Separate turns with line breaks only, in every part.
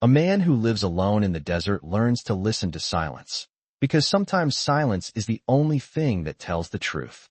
A man who lives alone in the desert learns to listen to silence, because sometimes silence is the only thing that tells the truth.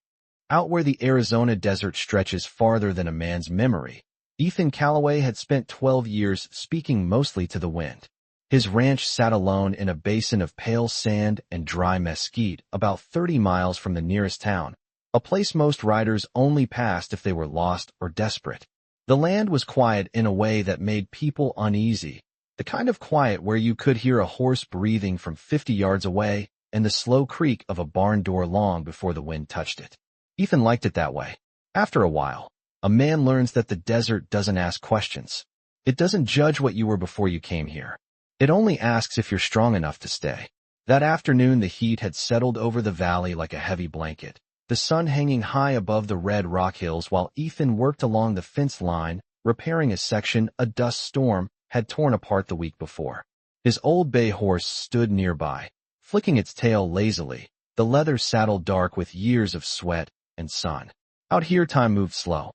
Out where the Arizona desert stretches farther than a man's memory, Ethan Callaway had spent 12 years speaking mostly to the wind. His ranch sat alone in a basin of pale sand and dry mesquite about 30 miles from the nearest town, a place most riders only passed if they were lost or desperate. The land was quiet in a way that made people uneasy, the kind of quiet where you could hear a horse breathing from 50 yards away and the slow creak of a barn door long before the wind touched it. Ethan liked it that way. After a while, a man learns that the desert doesn't ask questions. It doesn't judge what you were before you came here. It only asks if you're strong enough to stay. That afternoon, the heat had settled over the valley like a heavy blanket, the sun hanging high above the red rock hills while Ethan worked along the fence line, repairing a section a dust storm had torn apart the week before. His old bay horse stood nearby, flicking its tail lazily, the leather saddle dark with years of sweat and sun. Out here, time moved slow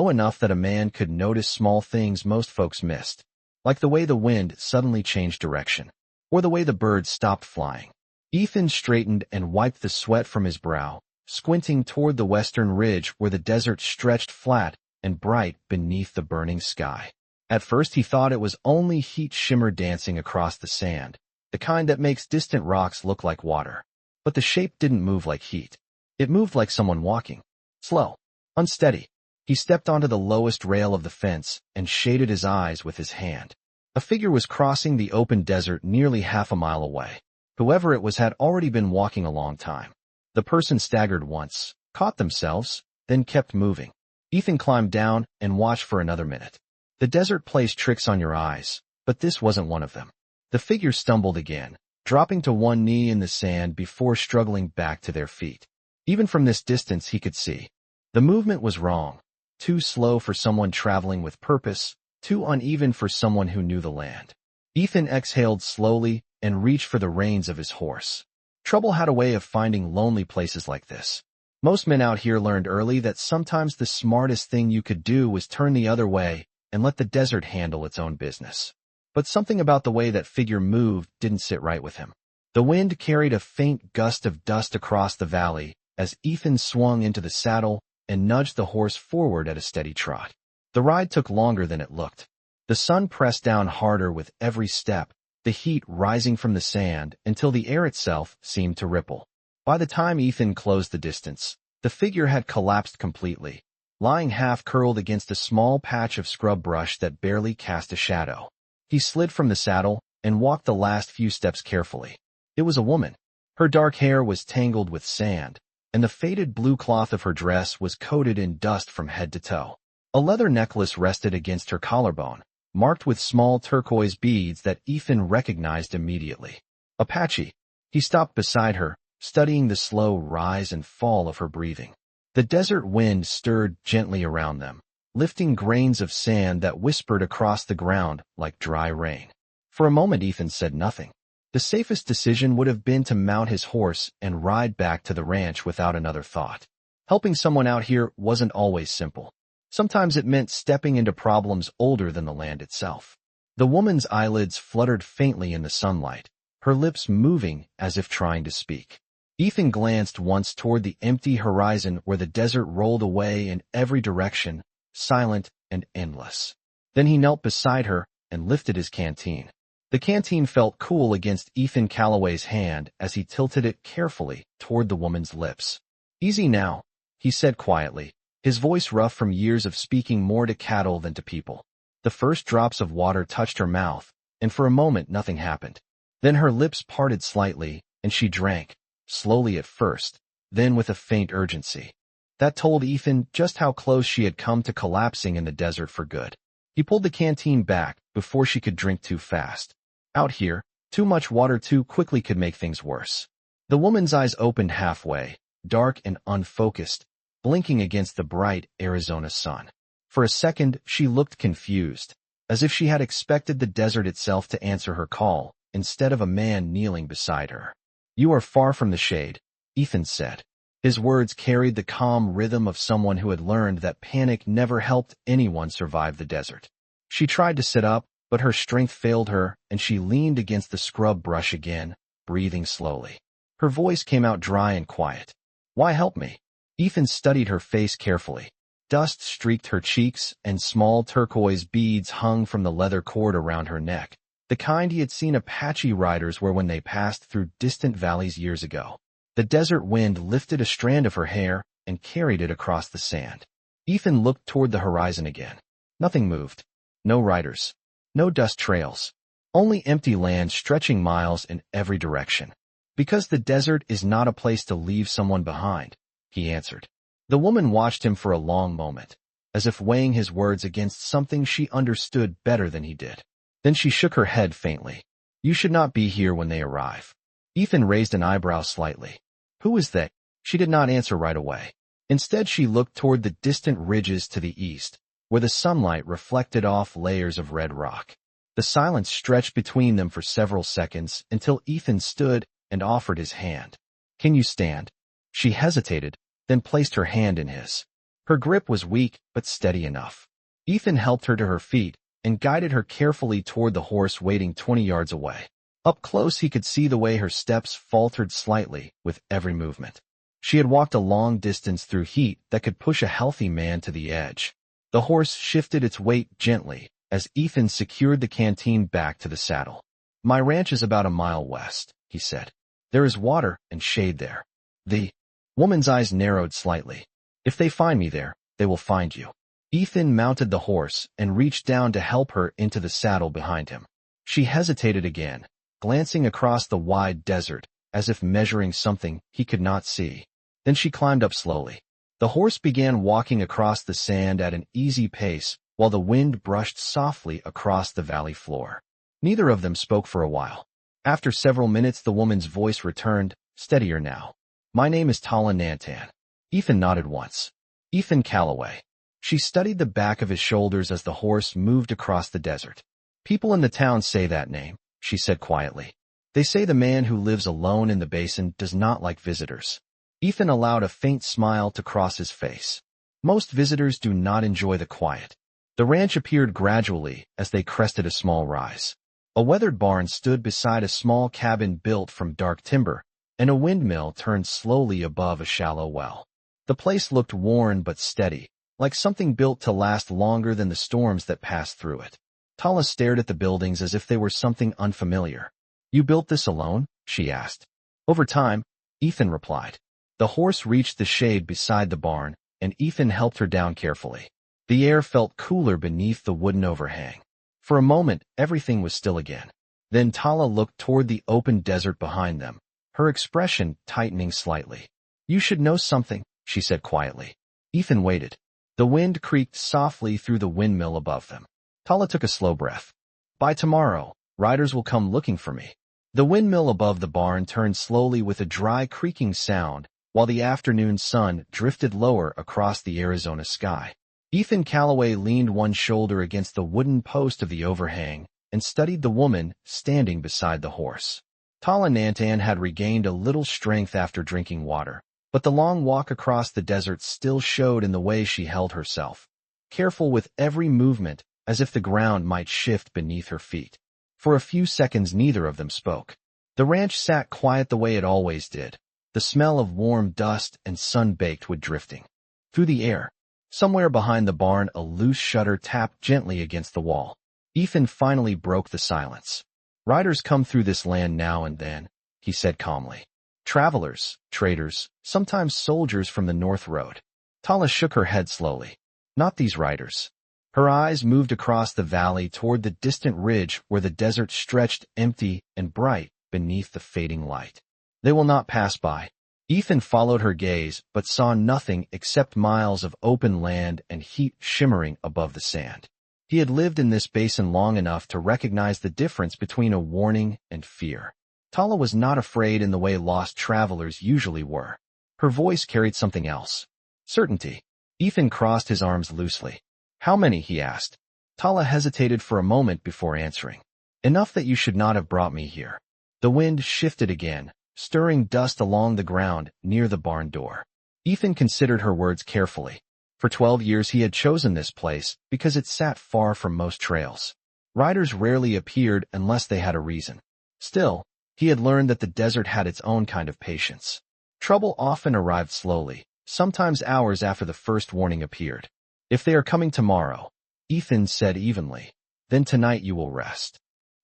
enough that a man could notice small things most folks missed, like the way the wind suddenly changed direction, or the way the birds stopped flying. Ethan straightened and wiped the sweat from his brow, squinting toward the western ridge where the desert stretched flat and bright beneath the burning sky. At first he thought it was only heat shimmer dancing across the sand, the kind that makes distant rocks look like water. But the shape didn't move like heat. It moved like someone walking. Slow, unsteady. He stepped onto the lowest rail of the fence and shaded his eyes with his hand. A figure was crossing the open desert nearly half a mile away. Whoever it was had already been walking a long time. The person staggered once, caught themselves, then kept moving. Ethan climbed down and watched for another minute. The desert plays tricks on your eyes, but this wasn't one of them. The figure stumbled again, dropping to one knee in the sand before struggling back to their feet. Even from this distance he could see. The movement was wrong. Too slow for someone traveling with purpose, too uneven for someone who knew the land. Ethan exhaled slowly and reached for the reins of his horse. Trouble had a way of finding lonely places like this. Most men out here learned early that sometimes the smartest thing you could do was turn the other way and let the desert handle its own business. But something about the way that figure moved didn't sit right with him. The wind carried a faint gust of dust across the valley as Ethan swung into the saddle and nudged the horse forward at a steady trot. The ride took longer than it looked. The sun pressed down harder with every step, the heat rising from the sand until the air itself seemed to ripple. By the time Ethan closed the distance, the figure had collapsed completely, lying half-curled against a small patch of scrub brush that barely cast a shadow. He slid from the saddle and walked the last few steps carefully. It was a woman. Her dark hair was tangled with sand, and the faded blue cloth of her dress was coated in dust from head to toe. A leather necklace rested against her collarbone, marked with small turquoise beads that Ethan recognized immediately. Apache. He stopped beside her, studying the slow rise and fall of her breathing. The desert wind stirred gently around them, lifting grains of sand that whispered across the ground like dry rain. For a moment Ethan said nothing. The safest decision would have been to mount his horse and ride back to the ranch without another thought. Helping someone out here wasn't always simple. Sometimes it meant stepping into problems older than the land itself. The woman's eyelids fluttered faintly in the sunlight, her lips moving as if trying to speak. Ethan glanced once toward the empty horizon where the desert rolled away in every direction, silent and endless. Then he knelt beside her and lifted his canteen. The canteen felt cool against Ethan Callaway's hand as he tilted it carefully toward the woman's lips. "Easy now," he said quietly, his voice rough from years of speaking more to cattle than to people. The first drops of water touched her mouth, and for a moment nothing happened. Then her lips parted slightly, and she drank, slowly at first, then with a faint urgency. That told Ethan just how close she had come to collapsing in the desert for good. He pulled the canteen back before she could drink too fast. Out here, too much water too quickly could make things worse. The woman's eyes opened halfway, dark and unfocused, blinking against the bright Arizona sun. For a second, she looked confused, as if she had expected the desert itself to answer her call, instead of a man kneeling beside her. "You are far from the shade," Ethan said. His words carried the calm rhythm of someone who had learned that panic never helped anyone survive the desert. She tried to sit up, but her strength failed her, and she leaned against the scrub brush again, breathing slowly. Her voice came out dry and quiet. "Why help me?" Ethan studied her face carefully. Dust streaked her cheeks, and small turquoise beads hung from the leather cord around her neck, the kind he had seen Apache riders wear when they passed through distant valleys years ago. The desert wind lifted a strand of her hair and carried it across the sand. Ethan looked toward the horizon again. Nothing moved. No riders. No dust trails. Only empty land stretching miles in every direction. "Because the desert is not a place to leave someone behind," he answered. The woman watched him for a long moment, as if weighing his words against something she understood better than he did. Then she shook her head faintly. "You should not be here when they arrive." Ethan raised an eyebrow slightly. "Who is they?" She did not answer right away. Instead, she looked toward the distant ridges to the east, where the sunlight reflected off layers of red rock. The silence stretched between them for several seconds until Ethan stood and offered his hand. "Can you stand?" She hesitated, then placed her hand in his. Her grip was weak but steady enough. Ethan helped her to her feet and guided her carefully toward the horse waiting 20 yards away. Up close, he could see the way her steps faltered slightly with every movement. She had walked a long distance through heat that could push a healthy man to the edge. The horse shifted its weight gently as Ethan secured the canteen back to the saddle. "My ranch is about a mile west," he said. "There is water and shade there." The woman's eyes narrowed slightly. "If they find me there, they will find you." Ethan mounted the horse and reached down to help her into the saddle behind him. She hesitated again, glancing across the wide desert, as if measuring something he could not see. Then she climbed up slowly. The horse began walking across the sand at an easy pace, while the wind brushed softly across the valley floor. Neither of them spoke for a while. After several minutes, the woman's voice returned, steadier now. "My name is Tala Nantan." Ethan nodded once. "Ethan Calloway." She studied the back of his shoulders as the horse moved across the desert. "People in the town say that name," she said quietly. "They say the man who lives alone in the basin does not like visitors." Ethan allowed a faint smile to cross his face. Most visitors do not enjoy the quiet. The ranch appeared gradually as they crested a small rise. A weathered barn stood beside a small cabin built from dark timber, and a windmill turned slowly above a shallow well. The place looked worn but steady, like something built to last longer than the storms that passed through it. Tala stared at the buildings as if they were something unfamiliar. "You built this alone?" she asked. "Over time," Ethan replied. The horse reached the shade beside the barn, and Ethan helped her down carefully. The air felt cooler beneath the wooden overhang. For a moment, everything was still again. Then Tala looked toward the open desert behind them, her expression tightening slightly. "You should know something," she said quietly. Ethan waited. The wind creaked softly through the windmill above them. Tala took a slow breath. "By tomorrow, riders will come looking for me." The windmill above the barn turned slowly with a dry creaking sound, while the afternoon sun drifted lower across the Arizona sky. Ethan Calloway leaned one shoulder against the wooden post of the overhang and studied the woman standing beside the horse. Tala Nantan had regained a little strength after drinking water, but the long walk across the desert still showed in the way she held herself, careful with every movement as if the ground might shift beneath her feet. For a few seconds neither of them spoke. The ranch sat quiet the way it always did, the smell of warm dust and sun-baked wood drifting through the air. Somewhere behind the barn, a loose shutter tapped gently against the wall. Ethan finally broke the silence. "Riders come through this land now and then," he said calmly. "Travelers, traders, sometimes soldiers from the North Road." Tala shook her head slowly. "Not these riders." Her eyes moved across the valley toward the distant ridge where the desert stretched empty and bright beneath the fading light. "They will not pass by." Ethan followed her gaze, but saw nothing except miles of open land and heat shimmering above the sand. He had lived in this basin long enough to recognize the difference between a warning and fear. Tala was not afraid in the way lost travelers usually were. Her voice carried something else. Certainty. Ethan crossed his arms loosely. "How many?" he asked. Tala hesitated for a moment before answering. "Enough that you should not have brought me here." The wind shifted again, stirring dust along the ground near the barn door. Ethan considered her words carefully. For 12 years he had chosen this place because it sat far from most trails. Riders rarely appeared unless they had a reason. Still, he had learned that the desert had its own kind of patience. Trouble often arrived slowly, sometimes hours after the first warning appeared. If they are coming tomorrow, Ethan said evenly, then tonight you will rest.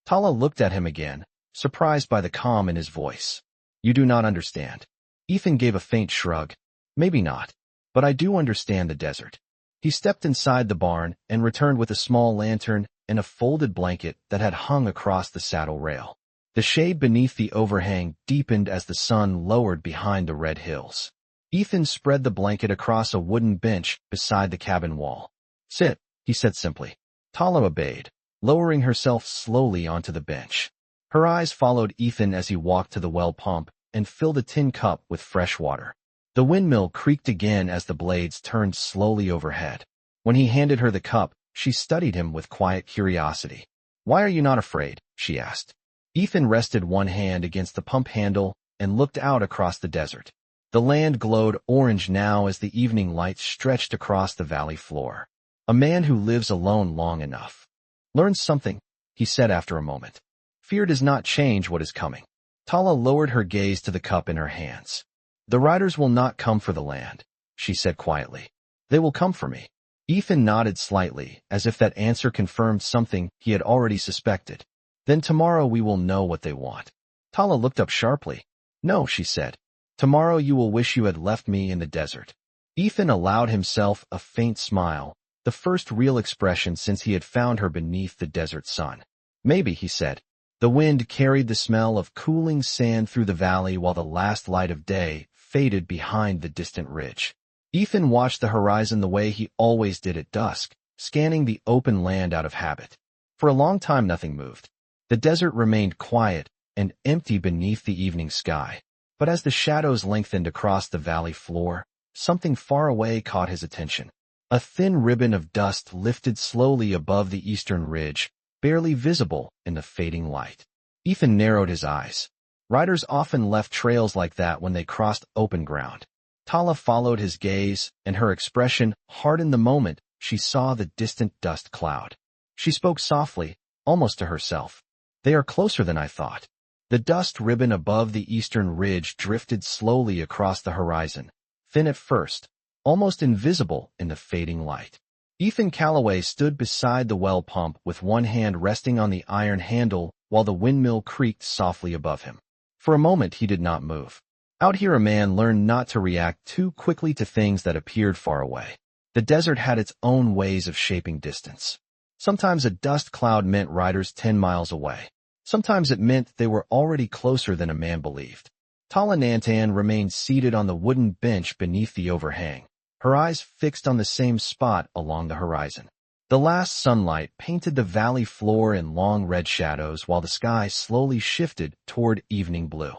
Tala looked at him again, surprised by the calm in his voice. You do not understand. Ethan gave a faint shrug. Maybe not, but I do understand the desert. He stepped inside the barn and returned with a small lantern and a folded blanket that had hung across the saddle rail. The shade beneath the overhang deepened as the sun lowered behind the red hills. Ethan spread the blanket across a wooden bench beside the cabin wall. Sit, he said simply. Tala obeyed, lowering herself slowly onto the bench. Her eyes followed Ethan as he walked to the well pump and filled a tin cup with fresh water. The windmill creaked again as the blades turned slowly overhead. When he handed her the cup, she studied him with quiet curiosity. Why are you not afraid? She asked. Ethan rested one hand against the pump handle and looked out across the desert. The land glowed orange now as the evening light stretched across the valley floor. A man who lives alone long enough learns something, he said after a moment. Fear does not change what is coming. Tala lowered her gaze to the cup in her hands. The riders will not come for the land, she said quietly. They will come for me. Ethan nodded slightly, as if that answer confirmed something he had already suspected. Then tomorrow we will know what they want. Tala looked up sharply. No, she said. Tomorrow you will wish you had left me in the desert. Ethan allowed himself a faint smile, the first real expression since he had found her beneath the desert sun. Maybe, he said. The wind carried the smell of cooling sand through the valley while the last light of day faded behind the distant ridge. Ethan watched the horizon the way he always did at dusk, scanning the open land out of habit. For a long time nothing moved. The desert remained quiet and empty beneath the evening sky. But as the shadows lengthened across the valley floor, something far away caught his attention. A thin ribbon of dust lifted slowly above the eastern ridge, barely visible in the fading light. Ethan narrowed his eyes. Riders often left trails like that when they crossed open ground. Tala followed his gaze, and her expression hardened the moment she saw the distant dust cloud. She spoke softly, almost to herself. They are closer than I thought. The dust ribbon above the eastern ridge drifted slowly across the horizon, thin at first, almost invisible in the fading light. Ethan Calloway stood beside the well pump with one hand resting on the iron handle while the windmill creaked softly above him. For a moment he did not move. Out here a man learned not to react too quickly to things that appeared far away. The desert had its own ways of shaping distance. Sometimes a dust cloud meant riders 10 miles away. Sometimes it meant they were already closer than a man believed. Tala Nantan remained seated on the wooden bench beneath the overhang, her eyes fixed on the same spot along the horizon. The last sunlight painted the valley floor in long red shadows while the sky slowly shifted toward evening blue.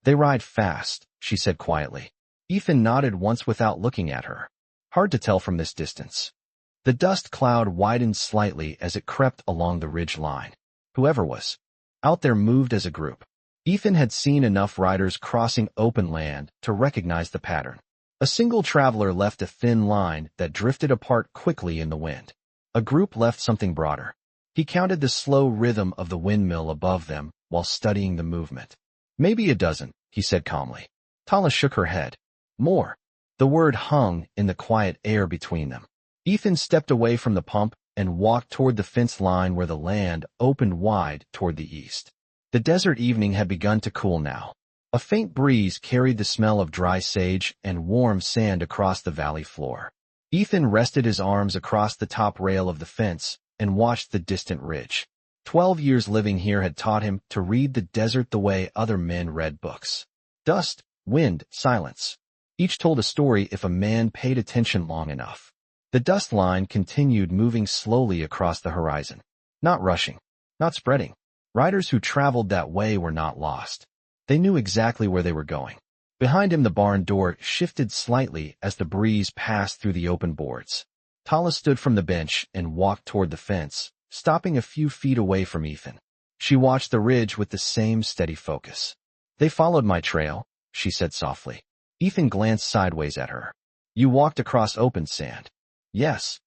They ride fast, she said quietly. Ethan nodded once without looking at her. Hard to tell from this distance. The dust cloud widened slightly as it crept along the ridge line. Whoever was out there moved as a group. Ethan had seen enough riders crossing open land to recognize the pattern. A single traveler left a thin line that drifted apart quickly in the wind. A group left something broader. He counted the slow rhythm of the windmill above them while studying the movement. Maybe a dozen, he said calmly. Tala shook her head. More. The word hung in the quiet air between them. Ethan stepped away from the pump and walked toward the fence line where the land opened wide toward the east. The desert evening had begun to cool now. A faint breeze carried the smell of dry sage and warm sand across the valley floor. Ethan rested his arms across the top rail of the fence and watched the distant ridge. 12 years living here had taught him to read the desert the way other men read books. Dust, wind, silence. Each told a story if a man paid attention long enough. The dust line continued moving slowly across the horizon. Not rushing, not spreading. Riders who traveled that way were not lost. They knew exactly where they were going. Behind him the barn door shifted slightly as the breeze passed through the open boards. Tala stood from the bench and walked toward the fence, stopping a few feet away from Ethan. She watched the ridge with the same steady focus. They followed my trail, she said softly. Ethan glanced sideways at her. You walked across open sand. Yes.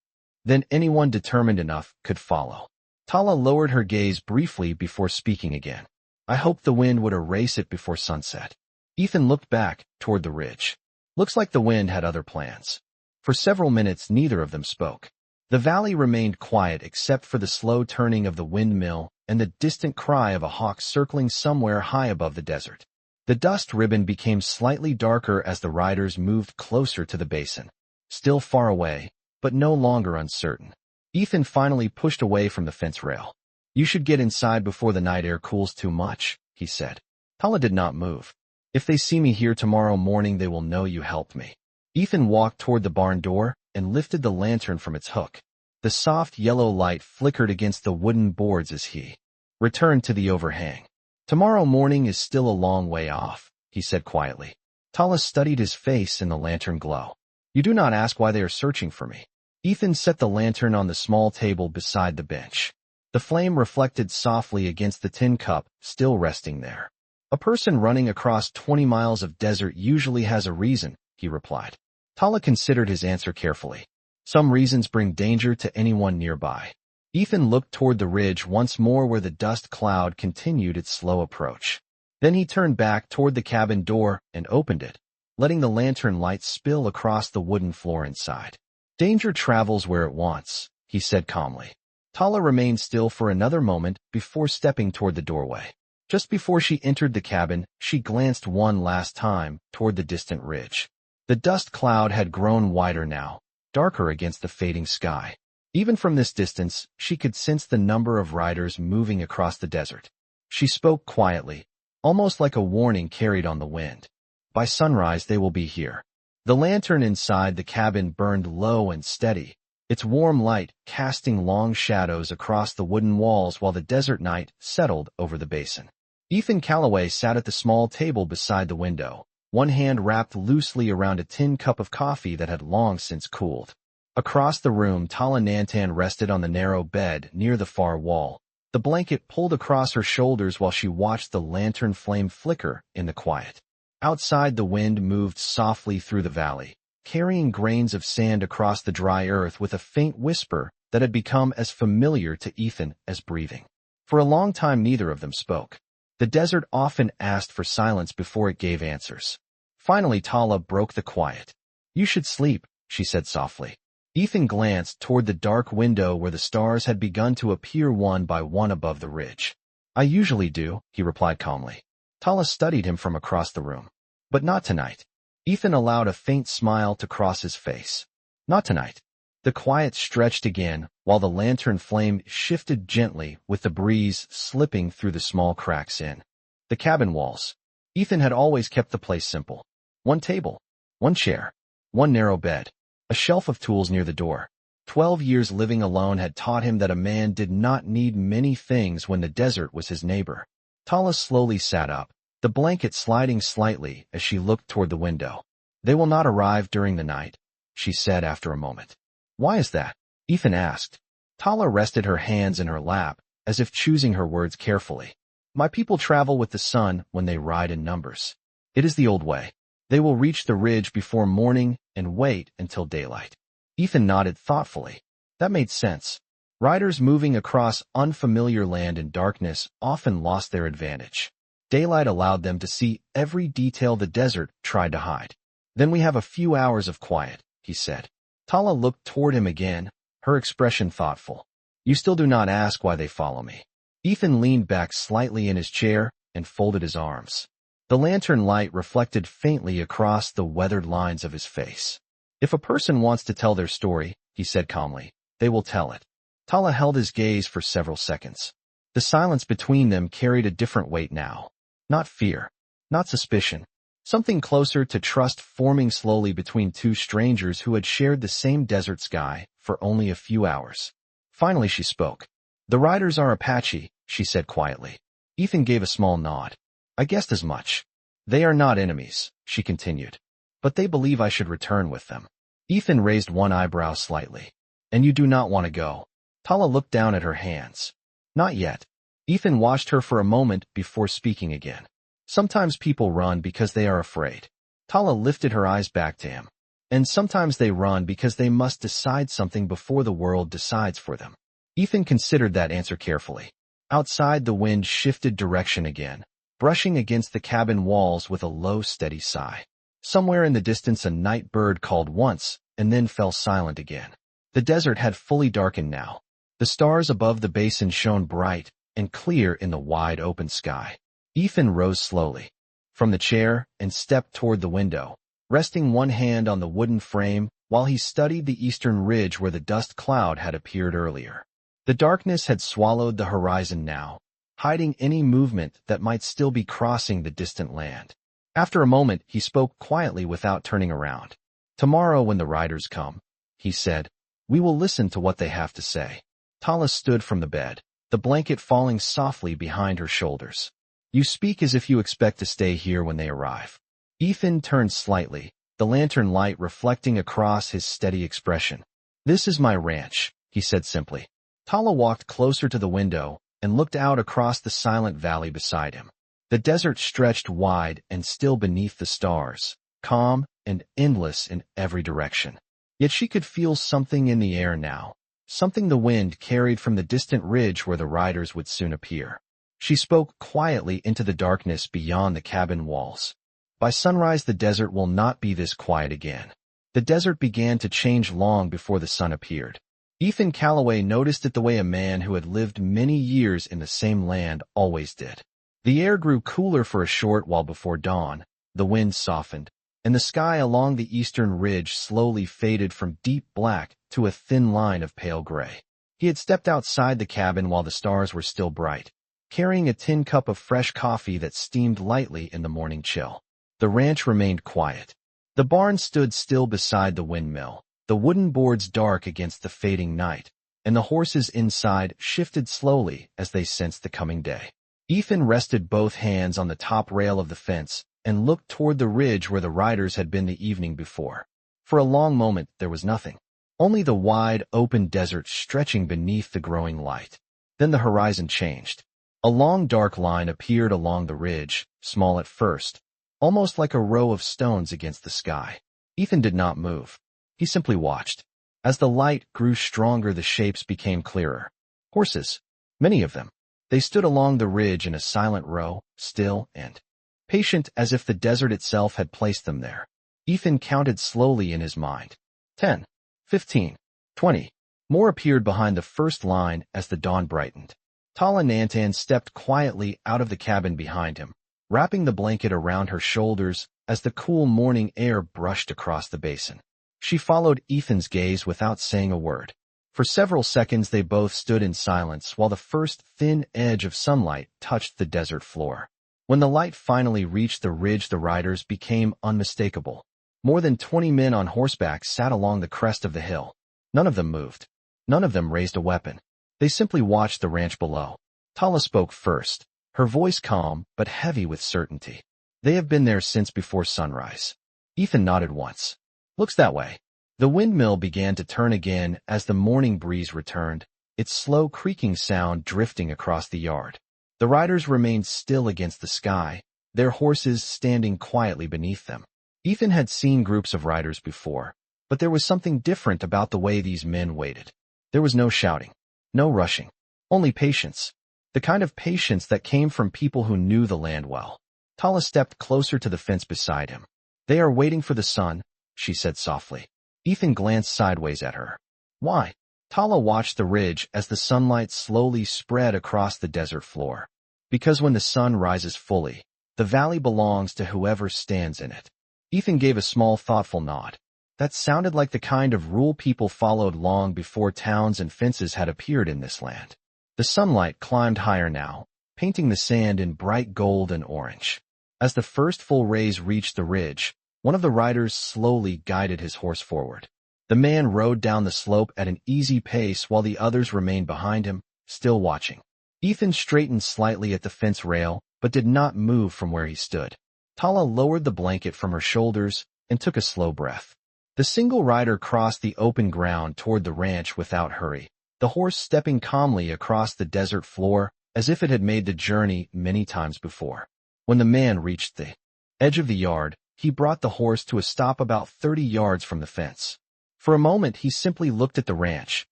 Then anyone determined enough could follow. Tala lowered her gaze briefly before speaking again. I hoped the wind would erase it before sunset. Ethan looked back toward the ridge. Looks like the wind had other plans. For several minutes, neither of them spoke. The valley remained quiet except for the slow turning of the windmill and the distant cry of a hawk circling somewhere high above the desert. The dust ribbon became slightly darker as the riders moved closer to the basin. Still far away, but no longer uncertain. Ethan finally pushed away from the fence rail. You should get inside before the night air cools too much, he said. Tala did not move. If they see me here tomorrow morning, they will know you helped me. Ethan walked toward the barn door and lifted the lantern from its hook. The soft yellow light flickered against the wooden boards as he returned to the overhang. Tomorrow morning is still a long way off, he said quietly. Tala studied his face in the lantern glow. You do not ask why they are searching for me. Ethan set the lantern on the small table beside the bench. The flame reflected softly against the tin cup still resting there. A person running across 20 miles of desert usually has a reason, he replied. Tala considered his answer carefully. Some reasons bring danger to anyone nearby. Ethan looked toward the ridge once more where the dust cloud continued its slow approach. Then he turned back toward the cabin door and opened it, letting the lantern light spill across the wooden floor inside. Danger travels where it wants, he said calmly. Tala remained still for another moment before stepping toward the doorway. Just before she entered the cabin, she glanced one last time toward the distant ridge. The dust cloud had grown wider now, darker against the fading sky. Even from this distance, she could sense the number of riders moving across the desert. She spoke quietly, almost like a warning carried on the wind. By sunrise, they will be here. The lantern inside the cabin burned low and steady, its warm light casting long shadows across the wooden walls while the desert night settled over the basin. Ethan Calloway sat at the small table beside the window, one hand wrapped loosely around a tin cup of coffee that had long since cooled. Across the room, Tala Nantan rested on the narrow bed near the far wall, the blanket pulled across her shoulders while she watched the lantern flame flicker in the quiet. Outside, the wind moved softly through the valley, carrying grains of sand across the dry earth with a faint whisper that had become as familiar to Ethan as breathing. For a long time, neither of them spoke. The desert often asked for silence before it gave answers. Finally, Tala broke the quiet. You should sleep, she said softly. Ethan glanced toward the dark window where the stars had begun to appear one by one above the ridge. I usually do, he replied calmly. Tala studied him from across the room. But not tonight. Ethan allowed a faint smile to cross his face. Not tonight. The quiet stretched again, while the lantern flame shifted gently with the breeze slipping through the small cracks in the cabin walls. Ethan had always kept the place simple. One table, one chair, one narrow bed, a shelf of tools near the door. 12 years living alone had taught him that a man did not need many things when the desert was his neighbor. Tala slowly sat up, the blanket sliding slightly as she looked toward the window. They will not arrive during the night, she said after a moment. Why is that? Ethan asked. Tala rested her hands in her lap, as if choosing her words carefully. My people travel with the sun when they ride in numbers. It is the old way. They will reach the ridge before morning and wait until daylight. Ethan nodded thoughtfully. That made sense. Riders moving across unfamiliar land in darkness often lost their advantage. Daylight allowed them to see every detail the desert tried to hide. Then we have a few hours of quiet, he said. Tala looked toward him again, her expression thoughtful. You still do not ask why they follow me. Ethan leaned back slightly in his chair and folded his arms. The lantern light reflected faintly across the weathered lines of his face. If a person wants to tell their story, he said calmly, they will tell it. Tala held his gaze for several seconds. The silence between them carried a different weight now. Not fear, not suspicion. Something closer to trust forming slowly between two strangers who had shared the same desert sky for only a few hours. Finally she spoke. The riders are Apache, she said quietly. Ethan gave a small nod. I guessed as much. They are not enemies, she continued. But they believe I should return with them. Ethan raised one eyebrow slightly. And you do not want to go. Tala looked down at her hands. Not yet. Ethan watched her for a moment before speaking again. Sometimes people run because they are afraid. Tala lifted her eyes back to him. And sometimes they run because they must decide something before the world decides for them. Ethan considered that answer carefully. Outside, the wind shifted direction again, brushing against the cabin walls with a low, steady sigh. Somewhere in the distance, a night bird called once and then fell silent again. The desert had fully darkened now. The stars above the basin shone bright and clear in the wide open sky. Ethan rose slowly from the chair and stepped toward the window, resting one hand on the wooden frame while he studied the eastern ridge where the dust cloud had appeared earlier. The darkness had swallowed the horizon now, hiding any movement that might still be crossing the distant land. After a moment, he spoke quietly without turning around. "Tomorrow when the riders come," he said, "we will listen to what they have to say." Tala stood from the bed, the blanket falling softly behind her shoulders. "You speak as if you expect to stay here when they arrive." Ethan turned slightly, the lantern light reflecting across his steady expression. "This is my ranch," he said simply. Tala walked closer to the window and looked out across the silent valley beside him. The desert stretched wide and still beneath the stars, calm and endless in every direction. Yet she could feel something in the air now, something the wind carried from the distant ridge where the riders would soon appear. She spoke quietly into the darkness beyond the cabin walls. "By sunrise, the desert will not be this quiet again." The desert began to change long before the sun appeared. Ethan Calloway noticed it the way a man who had lived many years in the same land always did. The air grew cooler for a short while before dawn, the wind softened, and the sky along the eastern ridge slowly faded from deep black to a thin line of pale gray. He had stepped outside the cabin while the stars were still bright, carrying a tin cup of fresh coffee that steamed lightly in the morning chill. The ranch remained quiet. The barn stood still beside the windmill, the wooden boards dark against the fading night, and the horses inside shifted slowly as they sensed the coming day. Ethan rested both hands on the top rail of the fence and looked toward the ridge where the riders had been the evening before. For a long moment there was nothing, only the wide, open desert stretching beneath the growing light. Then the horizon changed. A long dark line appeared along the ridge, small at first, almost like a row of stones against the sky. Ethan did not move. He simply watched. As the light grew stronger, the shapes became clearer. Horses, many of them. They stood along the ridge in a silent row, still and patient as if the desert itself had placed them there. Ethan counted slowly in his mind. 10, 15, 20. More appeared behind the first line as the dawn brightened. Tala Nantan stepped quietly out of the cabin behind him, wrapping the blanket around her shoulders as the cool morning air brushed across the basin. She followed Ethan's gaze without saying a word. For several seconds they both stood in silence while the first thin edge of sunlight touched the desert floor. When the light finally reached the ridge, the riders became unmistakable. More than 20 men on horseback sat along the crest of the hill. None of them moved. None of them raised a weapon. They simply watched the ranch below. Tala spoke first, her voice calm but heavy with certainty. "They have been there since before sunrise." Ethan nodded once. "Looks that way." The windmill began to turn again as the morning breeze returned, its slow creaking sound drifting across the yard. The riders remained still against the sky, their horses standing quietly beneath them. Ethan had seen groups of riders before, but there was something different about the way these men waited. There was no shouting, no rushing, only patience. The kind of patience that came from people who knew the land well. Tala stepped closer to the fence beside him. "They are waiting for the sun," she said softly. Ethan glanced sideways at her. "Why?" Tala watched the ridge as the sunlight slowly spread across the desert floor. "Because when the sun rises fully, the valley belongs to whoever stands in it." Ethan gave a small thoughtful nod. That sounded like the kind of rule people followed long before towns and fences had appeared in this land. The sunlight climbed higher now, painting the sand in bright gold and orange. As the first full rays reached the ridge, one of the riders slowly guided his horse forward. The man rode down the slope at an easy pace while the others remained behind him, still watching. Ethan straightened slightly at the fence rail, but did not move from where he stood. Tala lowered the blanket from her shoulders and took a slow breath. The single rider crossed the open ground toward the ranch without hurry, the horse stepping calmly across the desert floor as if it had made the journey many times before. When the man reached the edge of the yard, he brought the horse to a stop about 30 yards from the fence. For a moment he simply looked at the ranch,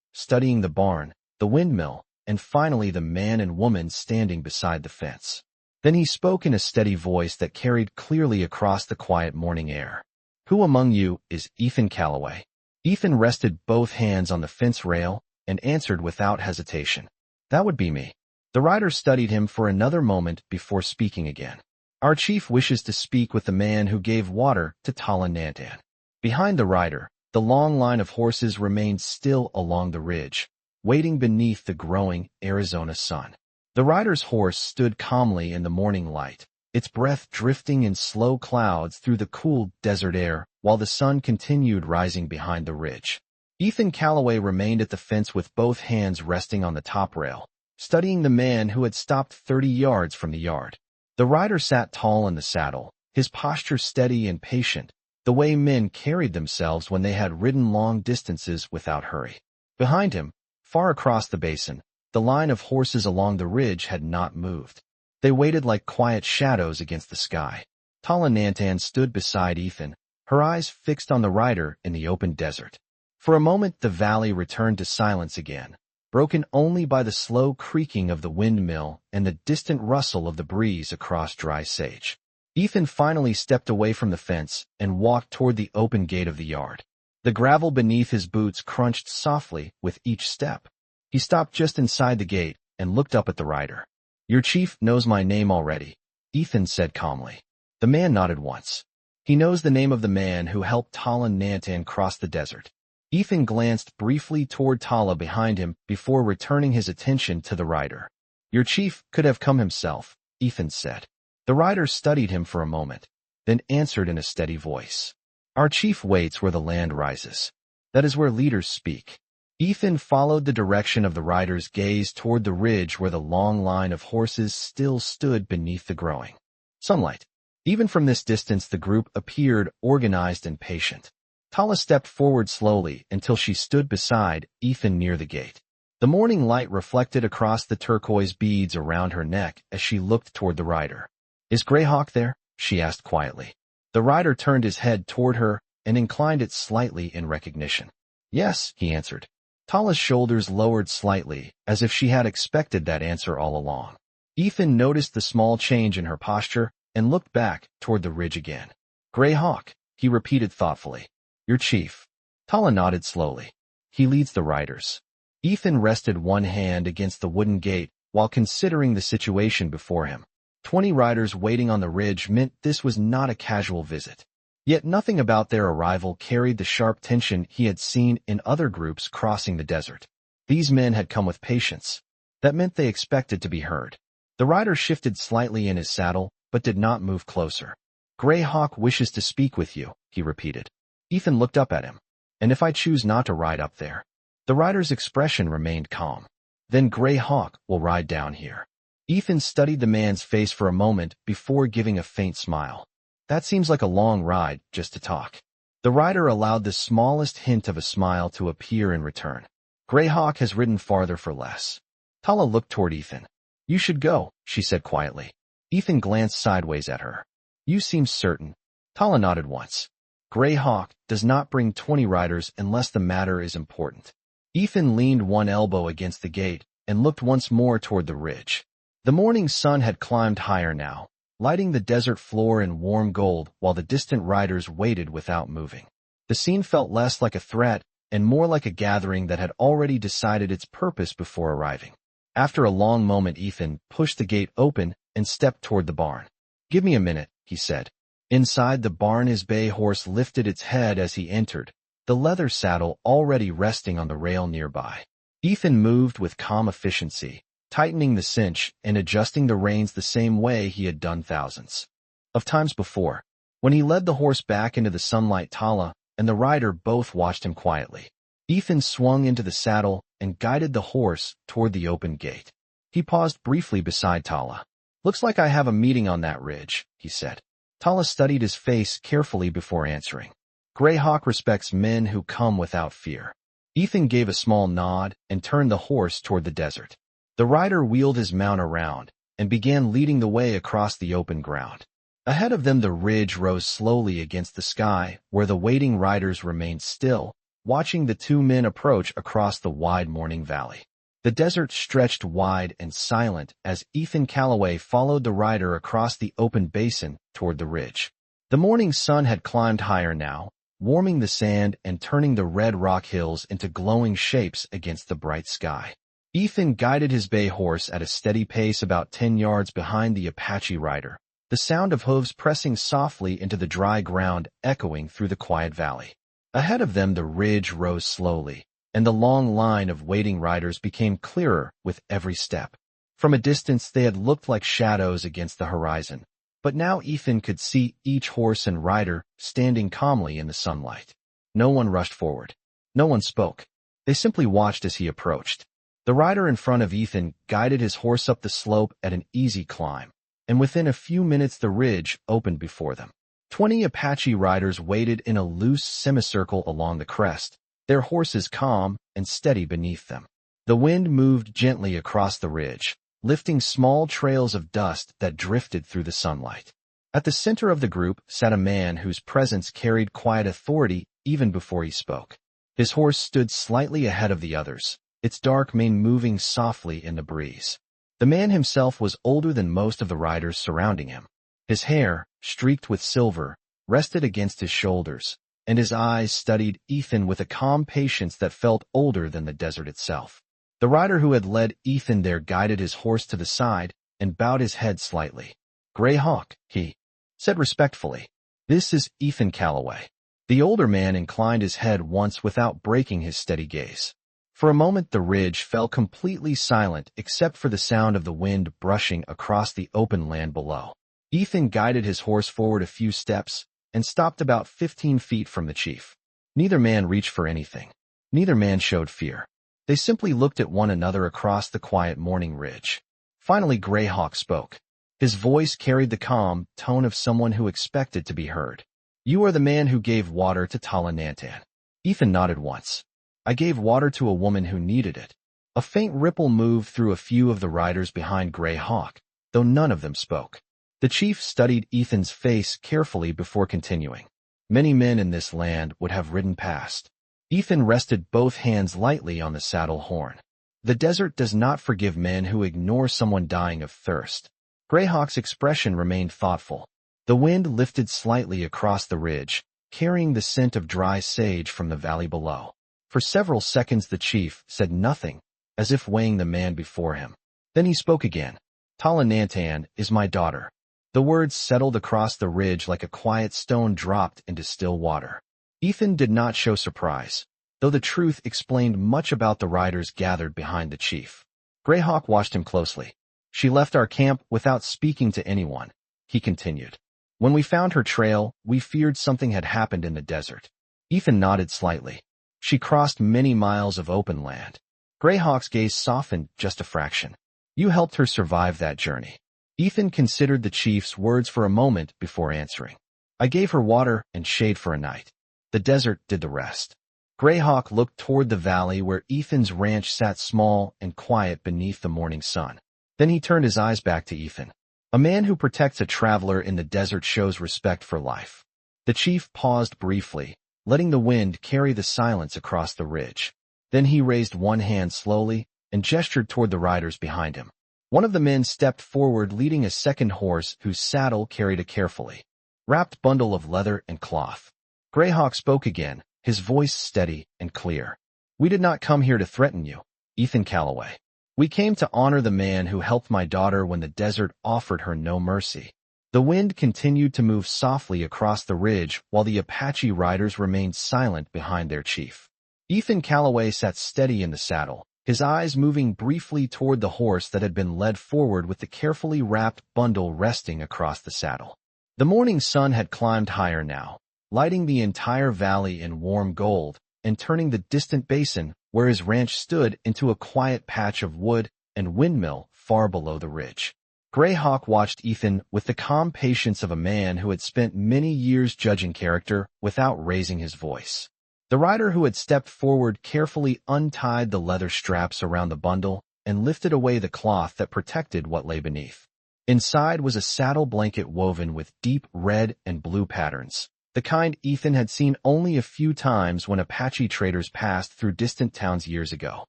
studying the barn, the windmill, and finally the man and woman standing beside the fence. Then he spoke in a steady voice that carried clearly across the quiet morning air. "Who among you is Ethan Calloway?" Ethan rested both hands on the fence rail and answered without hesitation. "That would be me." The rider studied him for another moment before speaking again. "Our chief wishes to speak with the man who gave water to Tala Nantan." Behind the rider, the long line of horses remained still along the ridge, waiting beneath the growing Arizona sun. The rider's horse stood calmly in the morning light, its breath drifting in slow clouds through the cool desert air while the sun continued rising behind the ridge. Ethan Calloway remained at the fence with both hands resting on the top rail, studying the man who had stopped 30 yards from the yard. The rider sat tall in the saddle, his posture steady and patient, the way men carried themselves when they had ridden long distances without hurry. Behind him, far across the basin, the line of horses along the ridge had not moved. They waited like quiet shadows against the sky. Tala Nantan stood beside Ethan, her eyes fixed on the rider in the open desert. For a moment the valley returned to silence again, broken only by the slow creaking of the windmill and the distant rustle of the breeze across dry sage. Ethan finally stepped away from the fence and walked toward the open gate of the yard. The gravel beneath his boots crunched softly with each step. He stopped just inside the gate and looked up at the rider. "Your chief knows my name already," Ethan said calmly. The man nodded once. "He knows the name of the man who helped Tala Nantan cross the desert." Ethan glanced briefly toward Tala behind him before returning his attention to the rider. "Your chief could have come himself," Ethan said. The rider studied him for a moment, then answered in a steady voice. "Our chief waits where the land rises. That is where leaders speak." Ethan followed the direction of the rider's gaze toward the ridge where the long line of horses still stood beneath the growing sunlight. Even from this distance the group appeared organized and patient. Tala stepped forward slowly until she stood beside Ethan near the gate. The morning light reflected across the turquoise beads around her neck as she looked toward the rider. "Is Greyhawk there?" she asked quietly. The rider turned his head toward her and inclined it slightly in recognition. "Yes," he answered. Tala's shoulders lowered slightly, as if she had expected that answer all along. Ethan noticed the small change in her posture and looked back toward the ridge again. "Greyhawk," he repeated thoughtfully. "Your chief." Tala nodded slowly. "He leads the riders." Ethan rested one hand against the wooden gate while considering the situation before him. 20 riders waiting on the ridge meant this was not a casual visit. Yet nothing about their arrival carried the sharp tension he had seen in other groups crossing the desert. These men had come with patience. That meant they expected to be heard. The rider shifted slightly in his saddle, but did not move closer. "Greyhawk wishes to speak with you," he repeated. Ethan looked up at him. "And if I choose not to ride up there?" The rider's expression remained calm. "Then Greyhawk will ride down here." Ethan studied the man's face for a moment before giving a faint smile. "That seems like a long ride, just to talk." The rider allowed the smallest hint of a smile to appear in return. "Greyhawk has ridden farther for less." Tala looked toward Ethan. "You should go," she said quietly. Ethan glanced sideways at her. "You seem certain." Tala nodded once. "Greyhawk does not bring 20 riders unless the matter is important." Ethan leaned one elbow against the gate and looked once more toward the ridge. The morning sun had climbed higher now, lighting the desert floor in warm gold while the distant riders waited without moving. The scene felt less like a threat and more like a gathering that had already decided its purpose before arriving. After a long moment Ethan pushed the gate open and stepped toward the barn. "Give me a minute," he said. Inside the barn his bay horse lifted its head as he entered, the leather saddle already resting on the rail nearby. Ethan moved with calm efficiency, tightening the cinch and adjusting the reins the same way he had done thousands of times before. When he led the horse back into the sunlight, Tala and the rider both watched him quietly. Ethan swung into the saddle and guided the horse toward the open gate. He paused briefly beside Tala. "Looks like I have a meeting on that ridge," he said. Tala studied his face carefully before answering. "Greyhawk respects men who come without fear." Ethan gave a small nod and turned the horse toward the desert. The rider wheeled his mount around and began leading the way across the open ground. Ahead of them the ridge rose slowly against the sky, where the waiting riders remained still, watching the two men approach across the wide morning valley. The desert stretched wide and silent as Ethan Calloway followed the rider across the open basin toward the ridge. The morning sun had climbed higher now, warming the sand and turning the red rock hills into glowing shapes against the bright sky. Ethan guided his bay horse at a steady pace about 10 yards behind the Apache rider, the sound of hooves pressing softly into the dry ground echoing through the quiet valley. Ahead of them the ridge rose slowly, and the long line of waiting riders became clearer with every step. From a distance they had looked like shadows against the horizon, but now Ethan could see each horse and rider standing calmly in the sunlight. No one rushed forward. No one spoke. They simply watched as he approached. The rider in front of Ethan guided his horse up the slope at an easy climb, and within a few minutes the ridge opened before them. 20 Apache riders waited in a loose semicircle along the crest, their horses calm and steady beneath them. The wind moved gently across the ridge, lifting small trails of dust that drifted through the sunlight. At the center of the group sat a man whose presence carried quiet authority even before he spoke. His horse stood slightly ahead of the others, its dark mane moving softly in the breeze. The man himself was older than most of the riders surrounding him. His hair, streaked with silver, rested against his shoulders, and his eyes studied Ethan with a calm patience that felt older than the desert itself. The rider who had led Ethan there guided his horse to the side and bowed his head slightly. "Gray Hawk," he said respectfully. "This is Ethan Calloway." The older man inclined his head once without breaking his steady gaze. For a moment the ridge fell completely silent except for the sound of the wind brushing across the open land below. Ethan guided his horse forward a few steps and stopped about 15 feet from the chief. Neither man reached for anything. Neither man showed fear. They simply looked at one another across the quiet morning ridge. Finally Gray Hawk spoke. His voice carried the calm tone of someone who expected to be heard. "You are the man who gave water to Tala Nantan." Ethan nodded once. "I gave water to a woman who needed it." A faint ripple moved through a few of the riders behind Gray Hawk, though none of them spoke. The chief studied Ethan's face carefully before continuing. Many men in this land would have ridden past. Ethan rested both hands lightly on the saddle horn. The desert does not forgive men who ignore someone dying of thirst. Gray Hawk's expression remained thoughtful. The wind lifted slightly across the ridge, carrying the scent of dry sage from the valley below. For several seconds the chief said nothing, as if weighing the man before him. Then he spoke again. "Tala Nantan is my daughter." The words settled across the ridge like a quiet stone dropped into still water. Ethan did not show surprise, though the truth explained much about the riders gathered behind the chief. Gray Hawk watched him closely. "She left our camp without speaking to anyone," he continued. "When we found her trail, we feared something had happened in the desert." Ethan nodded slightly. "She crossed many miles of open land." Gray Hawk's gaze softened just a fraction. "You helped her survive that journey." Ethan considered the chief's words for a moment before answering. "I gave her water and shade for a night. The desert did the rest." Gray Hawk looked toward the valley where Ethan's ranch sat small and quiet beneath the morning sun. Then he turned his eyes back to Ethan. "A man who protects a traveler in the desert shows respect for life." The chief paused briefly, letting the wind carry the silence across the ridge. Then he raised one hand slowly and gestured toward the riders behind him. One of the men stepped forward leading a second horse whose saddle carried a carefully wrapped bundle of leather and cloth. Gray Hawk spoke again, his voice steady and clear. "We did not come here to threaten you, Ethan Calloway. We came to honor the man who helped my daughter when the desert offered her no mercy." The wind continued to move softly across the ridge while the Apache riders remained silent behind their chief. Ethan Calloway sat steady in the saddle, his eyes moving briefly toward the horse that had been led forward with the carefully wrapped bundle resting across the saddle. The morning sun had climbed higher now, lighting the entire valley in warm gold and turning the distant basin where his ranch stood into a quiet patch of wood and windmill far below the ridge. Gray Hawk watched Ethan with the calm patience of a man who had spent many years judging character without raising his voice. The rider who had stepped forward carefully untied the leather straps around the bundle and lifted away the cloth that protected what lay beneath. Inside was a saddle blanket woven with deep red and blue patterns, the kind Ethan had seen only a few times when Apache traders passed through distant towns years ago.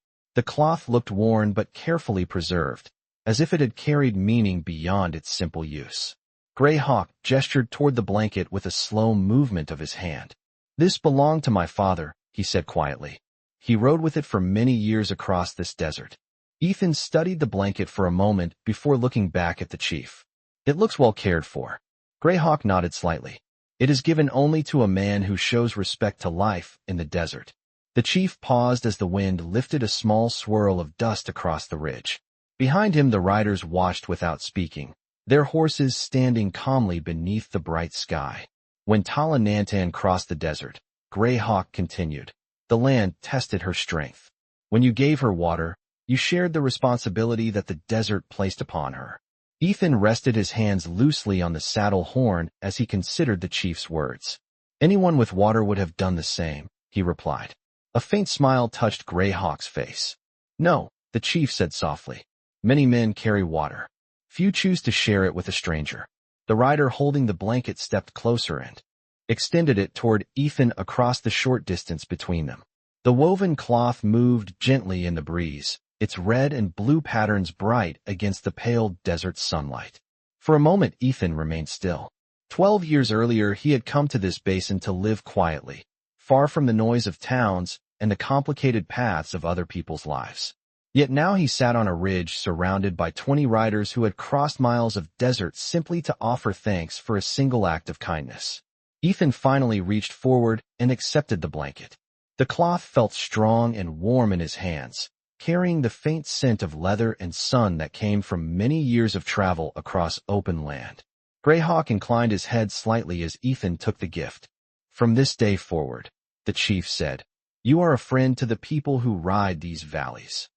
The cloth looked worn but carefully preserved, as if it had carried meaning beyond its simple use. Greyhawk gestured toward the blanket with a slow movement of his hand. "This belonged to my father," he said quietly. "He rode with it for many years across this desert." Ethan studied the blanket for a moment before looking back at the chief. "It looks well cared for." Greyhawk nodded slightly. "It is given only to a man who shows respect to life in the desert." The chief paused as the wind lifted a small swirl of dust across the ridge. Behind him the riders watched without speaking, their horses standing calmly beneath the bright sky. When Tala Nantan crossed the desert, Greyhawk continued, "The land tested her strength. When you gave her water, you shared the responsibility that the desert placed upon her." Ethan rested his hands loosely on the saddle horn as he considered the chief's words. "Anyone with water would have done the same," he replied. A faint smile touched Greyhawk's face. "No," the chief said softly. "Many men carry water. Few choose to share it with a stranger." The rider holding the blanket stepped closer and extended it toward Ethan across the short distance between them. The woven cloth moved gently in the breeze, its red and blue patterns bright against the pale desert sunlight. For a moment Ethan remained still. 12 years earlier he had come to this basin to live quietly, far from the noise of towns and the complicated paths of other people's lives. Yet now he sat on a ridge surrounded by 20 riders who had crossed miles of desert simply to offer thanks for a single act of kindness. Ethan finally reached forward and accepted the blanket. The cloth felt strong and warm in his hands, carrying the faint scent of leather and sun that came from many years of travel across open land. Greyhawk inclined his head slightly as Ethan took the gift. "From this day forward," the chief said, "you are a friend to the people who ride these valleys."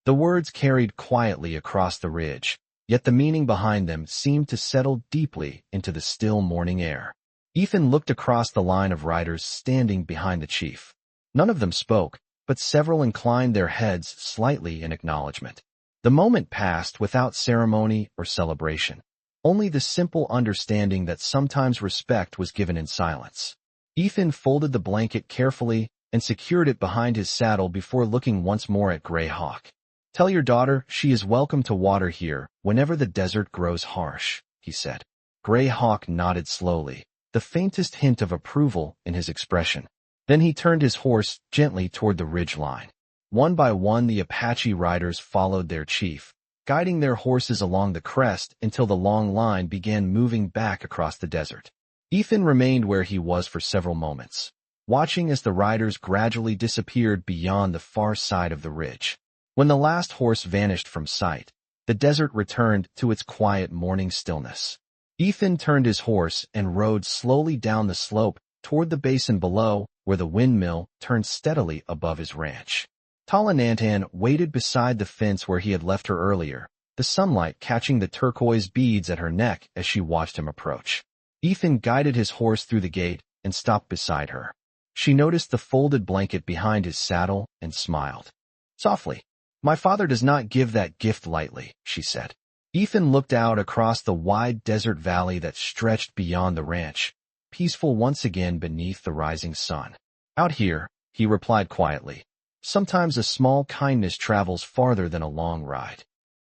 The words carried quietly across the ridge, yet the meaning behind them seemed to settle deeply into the still morning air. Ethan looked across the line of riders standing behind the chief. None of them spoke, but several inclined their heads slightly in acknowledgement. The moment passed without ceremony or celebration, only the simple understanding that sometimes respect was given in silence. Ethan folded the blanket carefully and secured it behind his saddle before looking once more at Greyhawk. "Tell your daughter she is welcome to water here whenever the desert grows harsh," he said. Greyhawk nodded slowly, the faintest hint of approval in his expression. Then he turned his horse gently toward the ridge line. One by one the Apache riders followed their chief, guiding their horses along the crest until the long line began moving back across the desert. Ethan remained where he was for several moments, watching as the riders gradually disappeared beyond the far side of the ridge. When the last horse vanished from sight, the desert returned to its quiet morning stillness. Ethan turned his horse and rode slowly down the slope toward the basin below, where the windmill turned steadily above his ranch. Tala Nantan waited beside the fence where he had left her earlier, the sunlight catching the turquoise beads at her neck as she watched him approach. Ethan guided his horse through the gate and stopped beside her. She noticed the folded blanket behind his saddle and smiled. Softly, "My father does not give that gift lightly," she said. Ethan looked out across the wide desert valley that stretched beyond the ranch, peaceful once again beneath the rising sun. "Out here," he replied quietly, "sometimes a small kindness travels farther than a long ride."